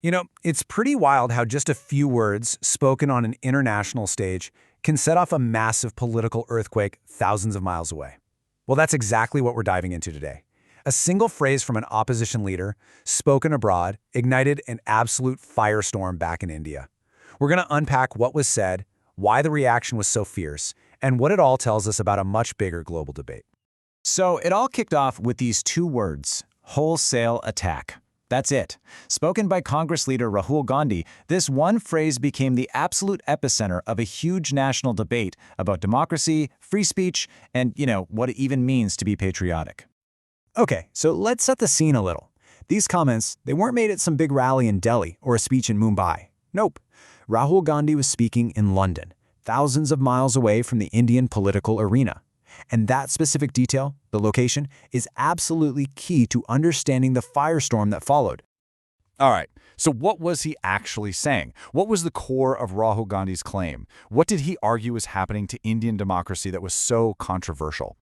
It's pretty wild how just a few words spoken on an international stage can set off a massive political earthquake thousands of miles away. Well, that's exactly what we're diving into today. A single phrase from an opposition leader, spoken abroad, ignited an absolute firestorm back in India. We're going to unpack what was said, why the reaction was so fierce, and what it all tells us about a much bigger global debate. So it all kicked off with these two words, wholesale attack. That's it. Spoken by Congress leader Rahul Gandhi, this one phrase became the absolute epicenter of a huge national debate about democracy, free speech, and, what it even means to be patriotic. Okay, so let's set the scene a little. These comments, they weren't made at some big rally in Delhi or a speech in Mumbai. Nope. Rahul Gandhi was speaking in London, thousands of miles away from the Indian political arena. And that specific detail, the location, is absolutely key to understanding the firestorm that followed. All right, so what was he actually saying? What was the core of Rahul Gandhi's claim? What did he argue was happening to Indian democracy that was so controversial?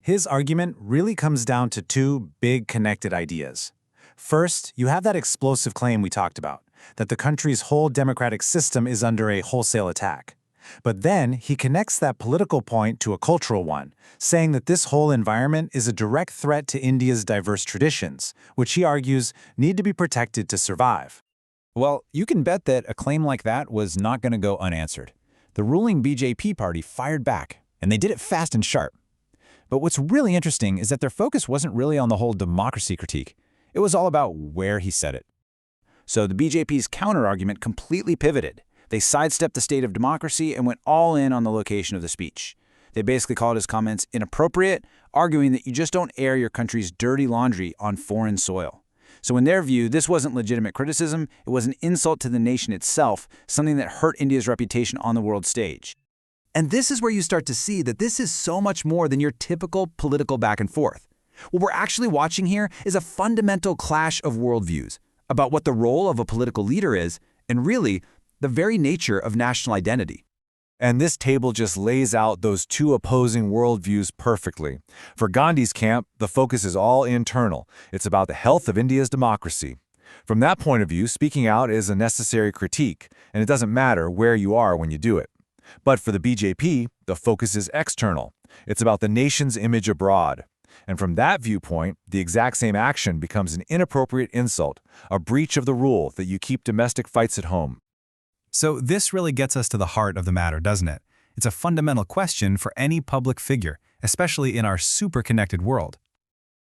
His argument really comes down to two big connected ideas. First, you have that explosive claim we talked about, that the country's whole democratic system is under a wholesale attack. But then he connects that political point to a cultural one, saying that this whole environment is a direct threat to India's diverse traditions, which he argues need to be protected to survive. Well, you can bet that a claim like that was not going to go unanswered. The ruling BJP party fired back, and they did it fast and sharp. But what's really interesting is that their focus wasn't really on the whole democracy critique. It was all about where he said it. So the BJP's counter-argument completely pivoted. They sidestepped the state of democracy and went all in on the location of the speech. They basically called his comments inappropriate, arguing that you just don't air your country's dirty laundry on foreign soil. So in their view, this wasn't legitimate criticism, it was an insult to the nation itself, something that hurt India's reputation on the world stage. And this is where you start to see that this is so much more than your typical political back and forth. What we're actually watching here is a fundamental clash of worldviews about what the role of a political leader is, and really, the very nature of national identity. And this table just lays out those two opposing worldviews perfectly. For Gandhi's camp, the focus is all internal. It's about the health of India's democracy. From that point of view, speaking out is a necessary critique, and it doesn't matter where you are when you do it. But for the BJP, the focus is external. It's about the nation's image abroad. And from that viewpoint, the exact same action becomes an inappropriate insult, a breach of the rule that you keep domestic fights at home. So this really gets us to the heart of the matter, doesn't it? It's a fundamental question for any public figure, especially in our super-connected world.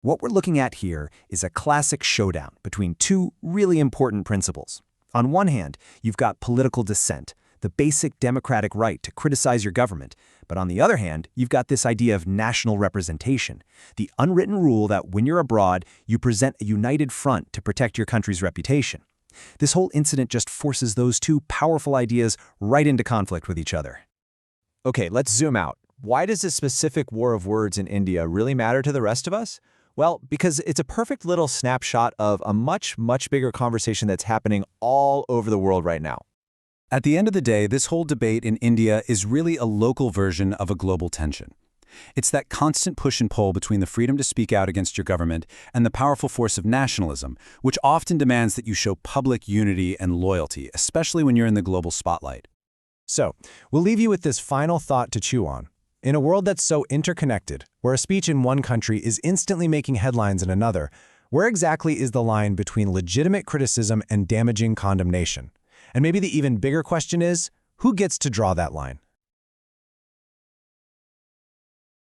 What we're looking at here is a classic showdown between two really important principles. On one hand, you've got political dissent, the basic democratic right to criticize your government. But on the other hand, you've got this idea of national representation, the unwritten rule that when you're abroad, you present a united front to protect your country's reputation. This whole incident just forces those two powerful ideas right into conflict with each other. Okay, let's zoom out. Why does this specific war of words in India really matter to the rest of us? Well, because it's a perfect little snapshot of a much, much bigger conversation that's happening all over the world right now. At the end of the day, this whole debate in India is really a local version of a global tension. It's that constant push and pull between the freedom to speak out against your government and the powerful force of nationalism, which often demands that you show public unity and loyalty, especially when you're in the global spotlight. So, we'll leave you with this final thought to chew on. In a world that's so interconnected, where a speech in one country is instantly making headlines in another, where exactly is the line between legitimate criticism and damaging condemnation? And maybe the even bigger question is, who gets to draw that line?